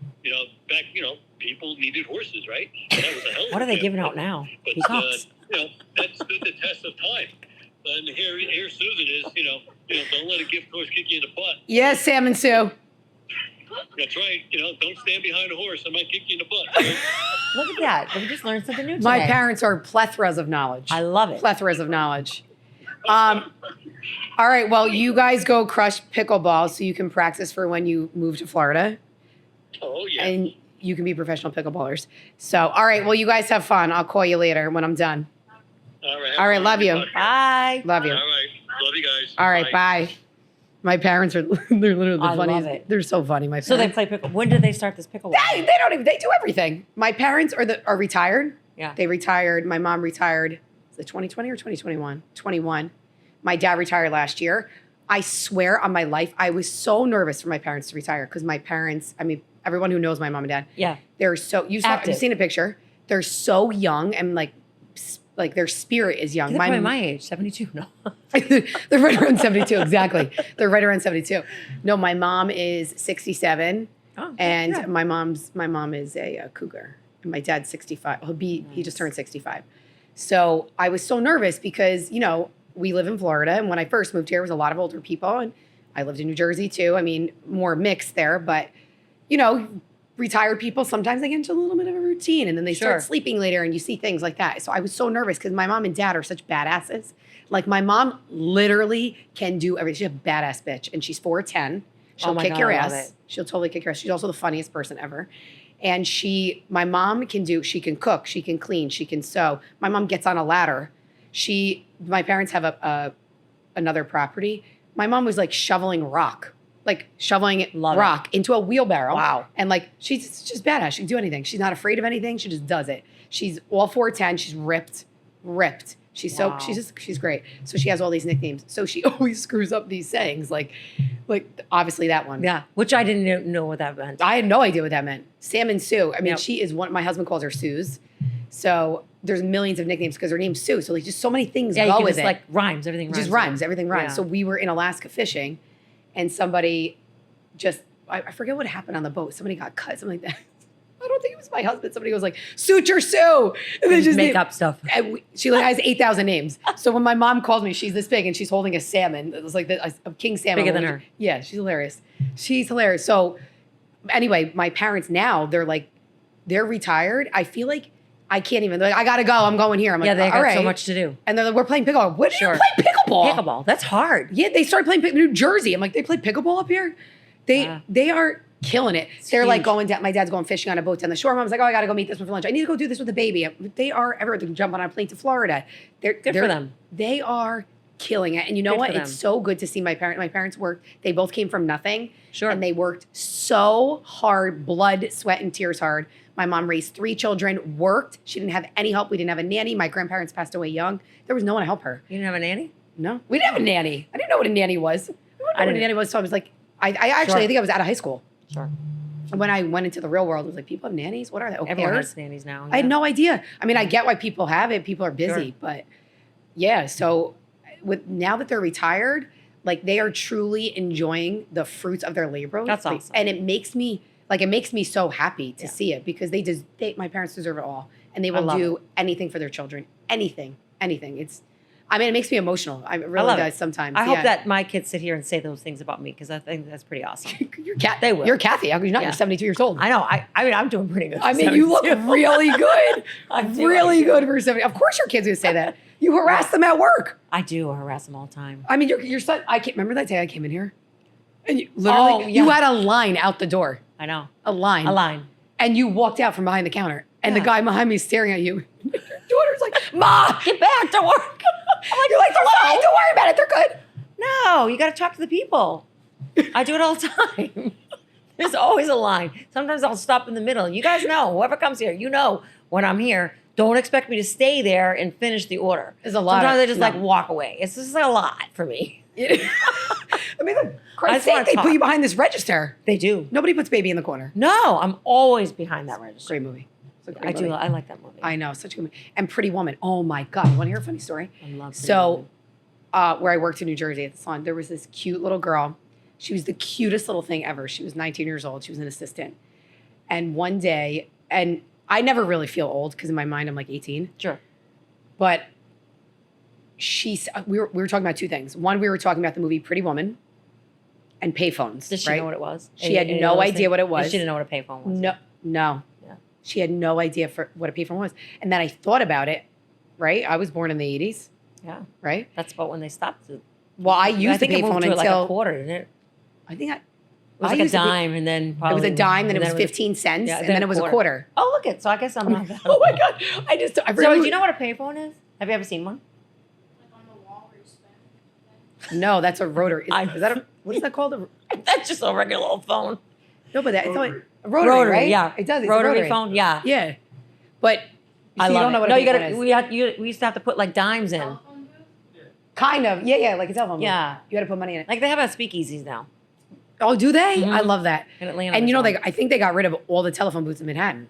Back, people needed horses, right? So that was a hell of What a are they gift. giving out now? But Peacocks. that stood the test of time. And here Susan is, don't let a gift horse kick you in the butt. Yes, Sam and Sue. That's right. Don't stand behind a horse. I might kick you in the butt. Look at that. We just learned something new today. My parents are plethoras of knowledge. I love it. Plethoras of knowledge. All right, well, you guys go crush pickleball so you can practice for when you move to Florida. Oh, yeah. And you can be professional pickleballers. So, all right, well, you guys have fun. I'll call you later when I'm done. All right. Love you. Bye. Love you. All right. Love you guys. All right, bye. My parents are, they're literally the I love funniest. it. They're so funny, my parents. So they play pickle. When did they start this pickleball? They don't even, they do everything. My parents are retired. Yeah. They retired. My mom retired, is it 2020 or 2021? 21. My dad retired last year. I swear on my life, I was so nervous for my parents to retire because my parents, everyone who knows my mom and dad, Yeah. they're so, you've Active. seen a picture. They're so young and like their spirit is young. They're probably my age, 72. No. They're right around 72, exactly. They're right around 72. No, my mom is 67, and yeah. my mom is a cougar, and my dad's 65. He just turned 65. So I was so nervous because we live in Florida, and when I first moved here, there was a lot of older people, and I lived in New Jersey too. More mixed there, but retired people, sometimes they get into a little bit of a routine and then they start sleeping later and you see things like that. So I was so nervous because my mom and dad are such badasses. Like my mom literally can do everything. She's a badass bitch and she's 4'10". She'll kick your ass. She'll totally kick your ass. She's also the funniest person ever. And my mom she can cook, she can clean, she can sew. My mom gets on a ladder. My parents have another property. My mom was like shoveling rock into a wheelbarrow. Wow. And she's just badass. She can do anything. She's not afraid of anything. She just does it. She's all 4'10". She's ripped. She's she's great. So she has all these nicknames. So she always screws up these sayings like obviously that one. Yeah. Which I didn't know what that meant. I had no idea what that meant. Sam and Sue. Yep. She is my husband calls her Suze. So there's millions of nicknames because her name's Sue. So just so many things go with it. Rhymes. Everything rhymes. Just rhymes. Everything rhymes. Yeah. So we were in Alaska fishing and somebody I forget what happened on the boat. Somebody got cut, something like that. I don't think it was my husband. Somebody goes like, Suture Sue. And they just make up stuff. And she has 8,000 names. So when my mom called me, she's this big and she's holding a salmon. It was like a king salmon. Bigger than her. Yeah, she's hilarious. She's hilarious. So anyway, my parents now, they're retired. I feel like I can't even, I got to go. I'm going here. I'm like, They got all right. so much to do. And they're like, we're playing pickleball. What do you play pickleball? Pickleball. That's hard. Yeah, they started playing New Jersey. I'm like, they play pickleball up here? They are killing it. They're like going down. My dad's going fishing on a boat down the shore. Mom's like, oh, I got to go meet this one for lunch. I need to go do this with the baby. They are everywhere. They can jump on a plane to Florida. Good for them. They are killing it. And you know what? It's so good to see my parents. My parents worked. They both came from nothing. Sure. And they worked so hard, blood, sweat, and tears hard. My mom raised 3 children, worked. She didn't have any help. We didn't have a nanny. My grandparents passed away young. There was no one to help her. You didn't have a nanny? No. We didn't have a nanny. I didn't know what a nanny was. I didn't know what a nanny was. So I was like, I think I was out of high school. Sure. When I went into the real world, I was like, people have nannies? What are they? Au Everyone pairs? has nannies now. I had no idea. I get why people have it. People are busy. But yeah, so now that they're retired, they are truly enjoying the fruits of their labor. That's awesome. And it makes me so happy to see it because my parents deserve it all. And they will do anything for their children. Anything. It makes me emotional. It really does sometimes. I hope that my kids sit here and say those things about me because I think that's pretty awesome. They will. You're Kathy. How could you not? You're 72 years old. I know. I'm doing pretty good. You look really good. I'm really good for 70. Of course your kids would say that. You harass them at work. I do harass them all the time. Your son, I can't remember that day I came in here. And you had a line out the door. I know. A line. And you walked out from behind the counter. And the guy behind me is staring at you. Your daughter's like, Ma! Get back to work. You're like, they're fine. Don't worry about it. They're good. No, you got to talk to the people. I do it all the time. There's always a line. Sometimes I'll stop in the middle. You guys know, whoever comes here, you know when I'm here, don't expect me to stay there and finish the order. There's a lot. Sometimes I just like walk away. It's just a lot for me. I mean, look, Christ's sake, they put you behind this register. They do. Nobody puts baby in the corner. No, I'm always behind that register. Great movie. It's a great I movie. do. I like that movie. I know, such a good movie. And Pretty Woman. Oh my God. You want to hear a funny story? I love Pretty So, Woman. where I worked in New Jersey at the salon, there was this cute little girl. She was the cutest little thing ever. She was 19 years old. She was an assistant. And one day, and I never really feel old because in my mind I'm like 18. Sure. But we were talking about two things. One, we were talking about the movie Pretty Woman and payphones. Did she right? know what it was? She had no idea what it was. She didn't know what a payphone was. No. Yeah. She had no idea for what a payphone was. And then I thought about it, right? I was born in the 80s, Yeah. right? That's about when they stopped it. Well, I used the think it moved payphone to until like a quarter, didn't it? I think It was like a dime, and then it probably was a dime, then it and was 15 cents, yeah, and then it was a quarter. Oh, look it. So I guess I'm not that. Oh my God. I So really, do you know what a payphone is? Have you ever seen one? Like on the wall where you spend. No, that's a rotary. Is that what is that called? That's just a regular old phone. No, but that, it's Rotary. a rotary, right? yeah. It does. It's rotary, a rotary phone, yeah. Yeah. But I so you love don't know it. what No, a you payphone gotta. is. We used to have to put like dimes in. Telephone booth? Kind of. Yeah, like a telephone. Yeah. You got to put money in it. Like they have at speakeasies now Oh, do they? Mhm. I love that. in Atlanta. And you know, there's one. I think they got rid of all the telephone booths in Manhattan.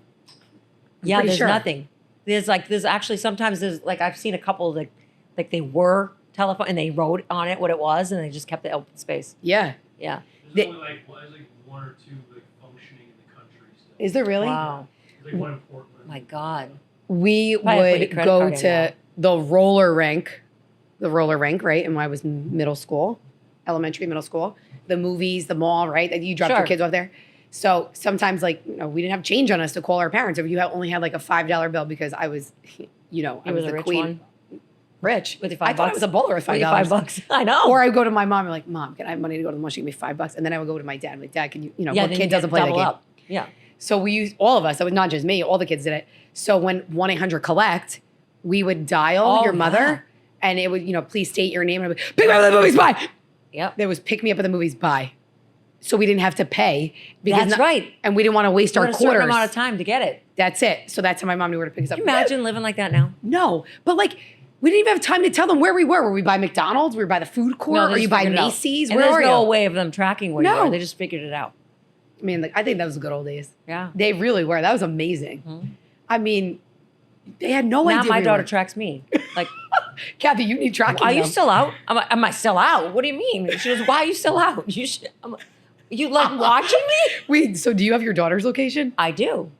yeah, pretty there's sure. nothing. There's actually sometimes there's like I've seen a couple like they were telephone and they wrote on it what it was and they just kept the open space. Yeah. Yeah. There's only like one or two like functioning in the country still. Is there really? Wow. There's like one in Portland. My God. We Probably put your would credit go card in now. to the roller rink, right? And when I was in middle school, elementary, middle school, the movies, the mall, right? That you dropped your Sure. kids off there. So sometimes, like, we didn't have change on us to call our parents, or you only had like a $5 bill because I was, I You was was a the rich queen. one. Rich. With your I $5 thought I was a bowler with With your $5. $5. I know. Or I would go to my mom and like, Mom, can I have money to go to the mall? She give me $5. And then I would go to my dad. I'm like, Dad, can you, yeah, what then kid you doesn't get play that double game? up. Yeah. So we used, all of us, that was not just me, all the kids did it. So when 1-800-COLLECT, we would dial Oh, your mother yeah. and it would, please state your name. And I would, pick me up at the movies, bye. Yep. There was pick me up at the movies, bye. So we didn't have to pay. That's right. And we didn't want to waste You our had a certain quarters. amount of time to get it. That's it. So that's how my mom knew where to pick us up. Can you imagine living like that now? No. But like, we didn't even have time to tell them where we were. Were we by McDonald's? Were we by the food court? they Or you just by figured it out. Macy's? And Where there's are no you? way of them tracking where you No. are. They just figured it out. I mean, like, I think that was the good old days. Yeah. They really were. That was amazing. Mhm. I mean, they had no Now idea. my we daughter were. tracks me. Like, Kathy, you need tracking. are you though. still out? Am I still out? What do you mean? She goes, why are you still out? You like watching me? Wait, so do you have your daughter's location? I do.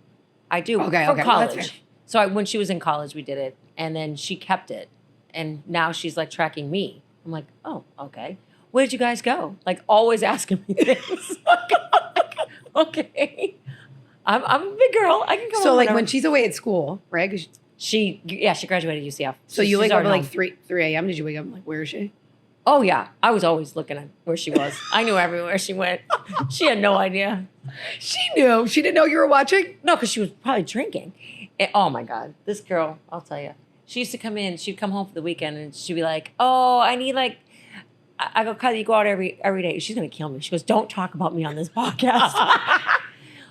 Okay, for okay. Well, college. that's fair. So when she was in college, we did it, and then she kept it, and now she's like tracking me. I'm like, oh, okay. Where'd you guys go? Like always asking me things. Okay. I'm a big girl. I can come. So home like whenever. when she's away at school, right? 'Cause she graduated UCF. so you she's wake up at already like home. 3 a.m. Did you wake up like, where is she? Oh yeah, I was always looking at where she was. I knew everywhere she went. She had no idea. She knew. She didn't know you were watching? No, because she was probably drinking. Oh my God, this girl, I'll tell you. She used to come in, she'd come home for the weekend and she'd be like, oh, I need like, I go, Kylie, you go out every day. She's going to kill me. She goes, don't talk about me on this podcast.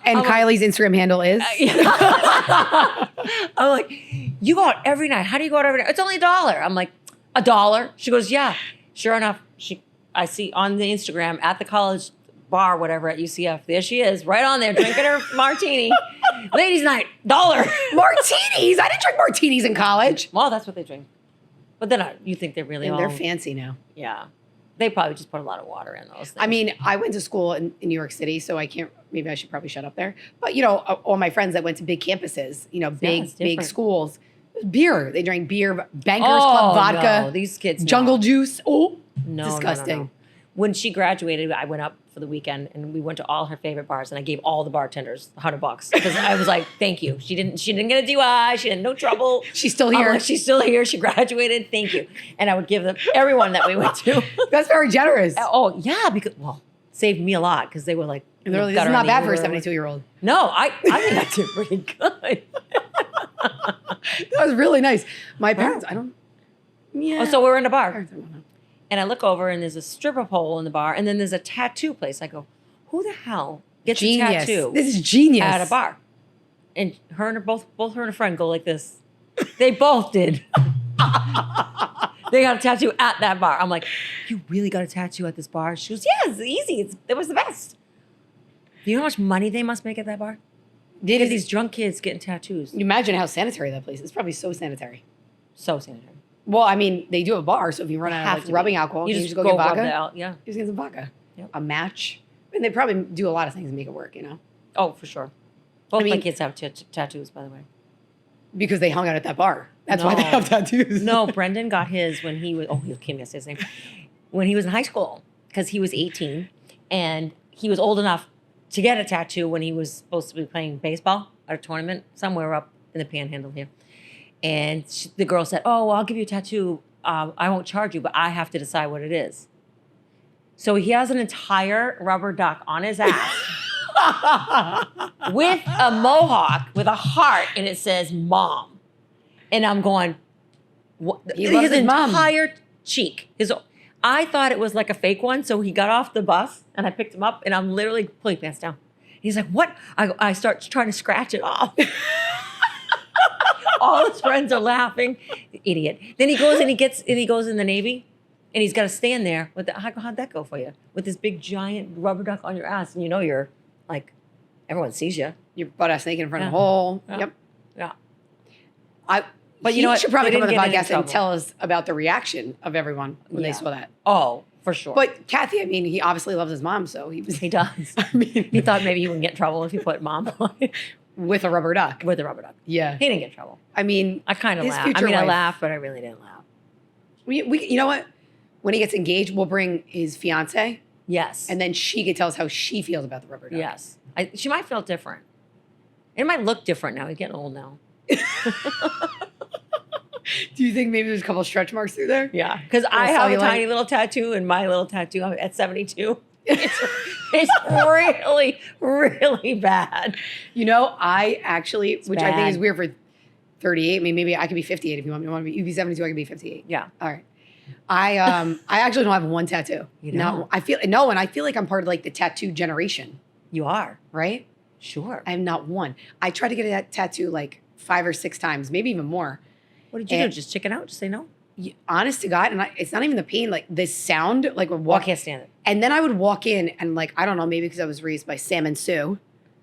And Kylie's Instagram handle is? I'm like, you go out every night. How do you go out every night? It's only $1. I'm like, $1? She goes, yeah. Sure enough, I see on the Instagram at the college bar, whatever, at UCF. There she is, right on there, drinking her martini. Ladies' night, $1. Martinis? I didn't drink martinis in college. Well, that's what they drink. But then you think they're really And all... they're fancy now. Yeah. They probably just put a lot of water in those things. I mean, I went to school in New York City, so I can't, maybe I should probably shut up there. But, all my friends that went to big campuses, big it's different. schools, beer. They drank beer, Bankers Oh, Club vodka, no, these kids, jungle juice. Oh, no, disgusting. No. When she graduated, I went up for the weekend and we went to all her favorite bars and I gave all the bartenders $100 because I was like, thank you. She didn't get a DUI. She had no trouble. She's still I'm here. like, she's still here. She graduated. Thank you. And I would give them everyone that we went to. That's very generous. Oh yeah, because saved me a lot because they were like, And they're like, this is not bad for a 72-year-old. No, I think I did pretty good. That was really nice. My parents, Yeah. Oh, so we're in a bar. Parents don't know. And I look over and there's a stripper pole in the bar. And then there's a tattoo place. I go, who the hell gets a tattoo This is genius. at a bar? And her and both her and a friend go like this. They both did. They got a tattoo at that bar. I'm like, you really got a tattoo at this bar? She goes, yeah, it's easy. It was the best. Do you know how much money they must make at that bar? Did Because these drunk kids getting tattoos. you imagine how sanitary that place is? It's probably so sanitary. So sanitary. Well, I mean, they do a bar, so if you run out Have of to like, be. rubbing alcohol, You you just just go go get rub vodka. it out. Yeah. You just get some vodka. Yep. A match. I mean, they probably do a lot of things to make it work, you know? Oh, for sure. Both I my mean- kids have tattoos, by the way. Because they hung out at that bar. That's why No. they have tattoos. No, Brendan got his when he was, he came to say his name, when he was in high school, because he was 18 and he was old enough to get a tattoo when he was supposed to be playing baseball at a tournament somewhere up in the panhandle here. And the girl said, oh, I'll give you a tattoo. I won't charge you, but I have to decide what it is. So he has an entire rubber duck on his ass with a mohawk with a heart, and it says mom. And I'm going, what? He loves his mom. Entire cheek. I thought it was like a fake one, so he got off the bus, and I picked him up, and I'm literally pulling pants down. He's like, what? I start trying to scratch it off. All his friends are laughing. Idiot. Then he goes and he goes in the Navy, and he's got to stand there with how'd that go for you? With this big giant rubber duck on your ass, and you know you're like, everyone sees you. Your butt ass naked in front of Yeah. the hole. Yeah. Yep. Yeah. But you know what? should probably They come on the didn't get in podcast and trouble. tell us about the reaction of everyone when they Yeah. saw that. Oh, for sure. But Kathy, I mean, he obviously loves his mom, so he was he does. I mean, He thought maybe he wouldn't get in trouble if he put mom on it with a rubber duck. with a rubber duck. Yeah. He didn't get in trouble. I mean, I kind of his laughed. I future mean, I wife- laughed, but I really didn't laugh. we you know what? When he gets engaged, we'll bring his fiance, Yes. and then she can tell us how she feels about the rubber duck. yes. She might feel different. It might look different now. He's getting old now. Do you think maybe there's a couple stretch marks through there? Yeah. Because I have a cellulite. tiny little tattoo, and my little tattoo at 72. It's really, really bad. You know, I actually, which I think bad. is weird for 38. I mean, maybe I could be 58 if you want me. You be 72, I could be 58. Yeah. All right. I actually don't have one tattoo. You No, don't? and I feel like I'm part of like the tattoo generation, You are. right? Sure. I have not one. I tried to get a tattoo like 5 or 6 times, maybe even more. What did you And- do? Just chicken out? Just say no? Honest to God, and it's not even the pain, like the sound, like would Well, I walk. can't stand it. And then I would walk in and like, I don't know, maybe because I was raised by Sam and Sue.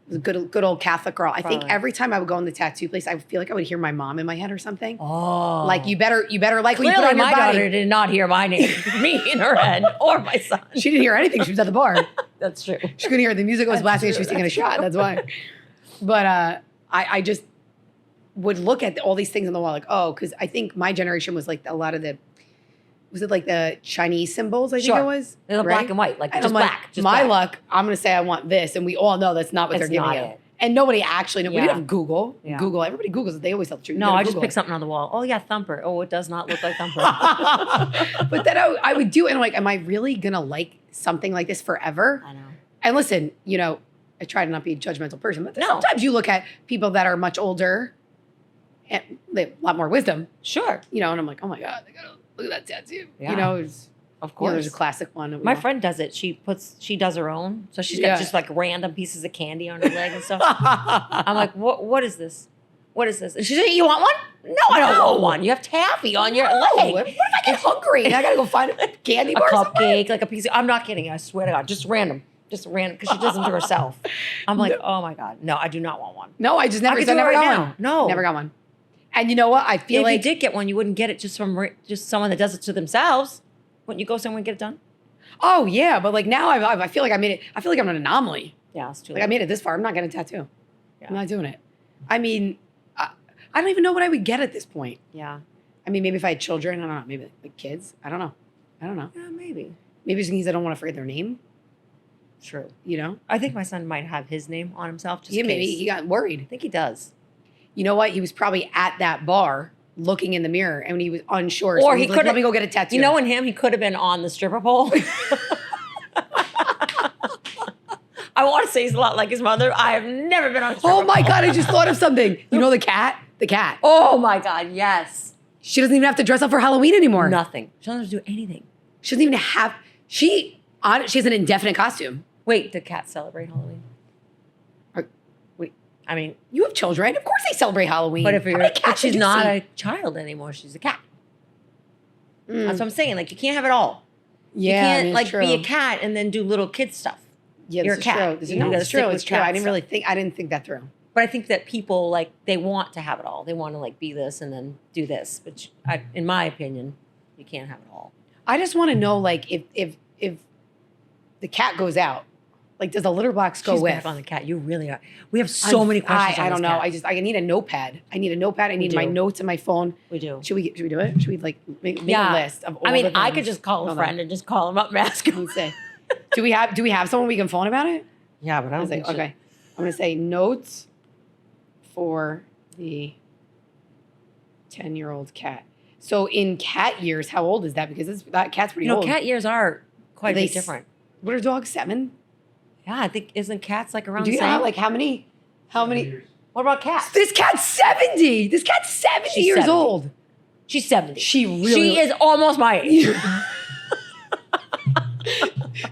It was a good old Catholic girl. I think Probably. every time I would go in the tattoo place, I feel like I would hear my mom in my head or something. Oh. Like you better like what you put Clearly, on your my body. daughter did not hear my name, me in her head, or my son. She didn't hear anything. She was at the bar. That's true. She couldn't hear the music was That's blasting and she true. was taking a That's shot. true. That's why. But I just would look at all these things on the wall like, oh, because I think my generation was like a lot of was it like the Chinese symbols? I think Sure. it was. They're right? black and white, like And just I'm like, black. Just my black. luck, I'm going to say I want this. And we all know that's not what That's they're giving not you. it. And nobody actually knows. We Yeah. didn't have Google. Yeah. Google. Everybody Googles it. They always tell the truth. You No, gotta I just Google picked it. something on the wall. Oh, yeah, Thumper. Oh, it does not look like Thumper. But then I would do it and I'm like, am I really going to like something like this forever? I know. And listen, you know, I try to not be a judgmental person, but No. sometimes you look at people that are much older and they have a lot more wisdom, Sure. you know, and I'm like, oh my God, look at that tattoo. Yeah. You know, Of you know, course. there's a classic one. that we My all- friend does it. She does her own. So she's got Yeah. just like random pieces of candy on her leg and stuff. I'm like, what is this? What is this? And she said, you want one? No, I don't No. want one. You have taffy on your Oh, leg. what if I get hungry and I gotta go find a candy A bar? somewhere? cupcake, like a piece of, I'm not kidding. I swear to God. Just random, because she does them to herself. I'm like, oh my God. No, I do not want one. No, I just never, I could so I do it never right got now. one. No. Never got one. And you know what? I feel If like you did get one, you wouldn't get it just from just someone that does it to themselves. Wouldn't you go somewhere and get it done? oh yeah, but like now I feel like I made it. I feel like I'm an anomaly. Yeah, it's too Like late. I made it this far. I'm not getting a tattoo. Yeah. I'm not doing it. I mean, I don't even know what I would get at this point. Yeah. I mean, maybe if I had children, I don't know. Maybe like kids. I don't know. Yeah, maybe. Maybe it's because I don't want to forget their name. True. You know? I think my son might have his name on himself just Yeah, in maybe case. he got worried. I think he does. You know what? He was probably at that bar looking in the mirror, and when he was unsure, Or so he he's like, could've- let me go get a tattoo. You know, in him, he could have been on the stripper pole. I want to say he's a lot like his mother. I have never been on a stripper Oh my pole. God! I just thought of something. You know the cat? The cat. Oh my God, yes. She doesn't even have to dress up for Halloween anymore. Nothing. She doesn't have to do anything. She doesn't even have, she has an indefinite costume. Wait, do cats celebrate Halloween? Wait, I mean, you have children. Of course they celebrate Halloween. but if How you're, many cats but she's did you not see? a child anymore. She's a cat. Mm. That's what I'm saying. Like, you can't have it all. Yeah, You can't I mean, like it's true. be a cat and then do little kid stuff. Yeah, You're this a is cat. true. This is, You no, gotta it's true. stick It's with true. I cats, didn't think that through. But I think that people like they want to have it all. They want to like be this and then do this. But in my opinion, you can't have it all. I just want to know, like, if the cat goes out, like, does the litter box go She's with? back on the cat. You really are. We have so many questions. I on don't this know. cat. I need a notepad. I need my do. notes in my phone. We do. Should we do it? Should we like make a list of all I mean, the I things? could just call a Hold on. friend and just call him up and ask him. Let's say, do we have someone we can phone about it? Yeah, but I I don't was like, think she- okay. I'm gonna say notes for the 10-year-old cat. So in cat years, how old is that? Because that cat's pretty You know, old. cat years are quite a They bit different. What are dogs? 7? Yeah, I think isn't cats like around Do the you same? know like how many? Years. What about cats? This cat's 70. This cat's 70 She's years 70. old. She's 70. She really. She is almost my age.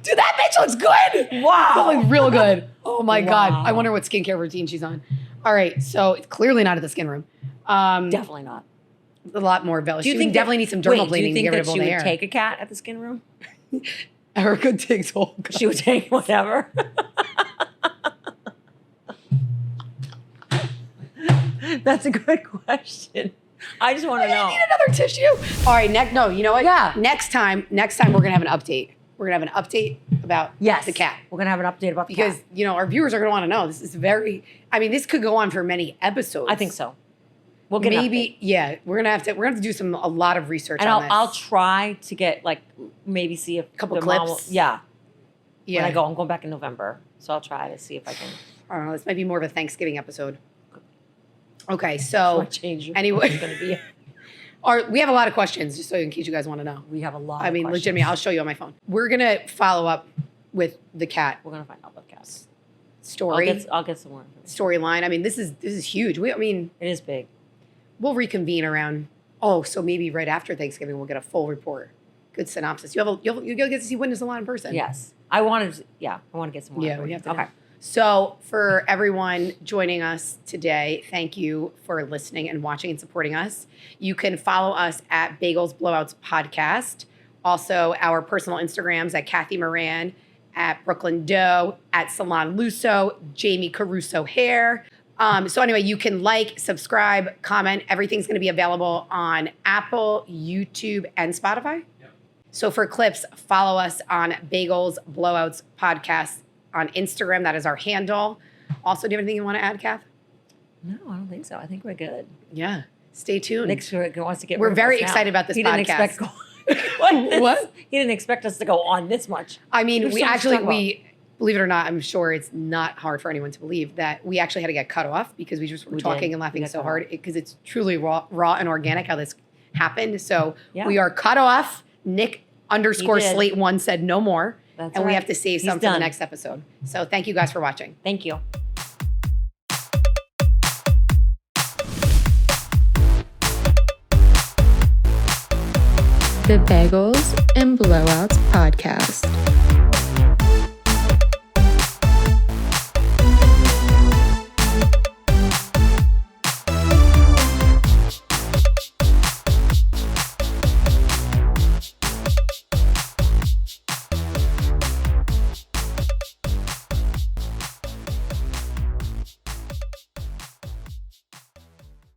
Dude, that bitch looks good. Wow. That looks real good. Oh my God. Wow. I wonder what skincare routine she's on. All right. So it's clearly not at the skin room. Definitely not. A lot more embellished. Do you She think definitely that- needs some dermal wait, bleeding do to you get rid think of that all she the would hair. take a cat at the skin room? Erica takes whole. She would take whatever. That's a good question. I just want to I know. need another tissue. All right. No, you know what? Yeah. Next time we're gonna have an update. We're gonna have an update about Yes, the cat. We're gonna have an update about the Because, cat. you know, our viewers are gonna want to know. This is this could go on for many episodes. I think so. We'll get an update. yeah, we're gonna have to do a lot of research And on this. I'll try to get like maybe see if a Couple clips. Yeah. yeah. When I'm going back in November, so I'll try to see if I can. I don't know, this might be more of a Thanksgiving episode. Okay, So so change. anyway. It's gonna be. we have a lot of questions, just so in case you guys want to know. We have a lot. I of mean, questions. legitimately, I'll show you on my phone. We're gonna follow up with the cat We're gonna find out about cats. story, I'll get some more. storyline. I mean, this is huge. It is big. We'll reconvene around. So maybe right after Thanksgiving, we'll get a full report, good synopsis. You'll get to see Witness a lot in person. Yes, I want to get some more. Yeah, we have to. Okay. know. So for everyone joining us today, thank you for listening and watching and supporting us. You can follow us at Bagels Blowouts Podcast. Also, our personal Instagrams at Kathy Moran, at Brooklyn Doe, at Salon Luso, Jamie Caruso Hair. So anyway, you can like, subscribe, comment. Everything's going to be available on Apple, YouTube, and Spotify. Yep. So for clips, follow us on Bagels Blowouts Podcast on Instagram. That is our handle. Also, do you have anything you want to add, Kath? No, I don't think so. I think we're good. Yeah. Stay tuned. Nick's wants to get. We're rid of very us now. excited about this He didn't podcast. expect what? What? He didn't expect us to go on this much. I mean, There's we so much to actually, talk about. believe it or not, I'm sure it's not hard for anyone to believe that we actually had to get cut off because we just were We talking did. and laughing We got so cut hard because it's truly raw and organic how this happened. So Yeah. we are cut off. Nick _ did. Slate 1 said no more. That's and we right. have to save He's some for the done. next episode. So thank you guys for watching. Thank you. The Bagels and Blowouts Podcast.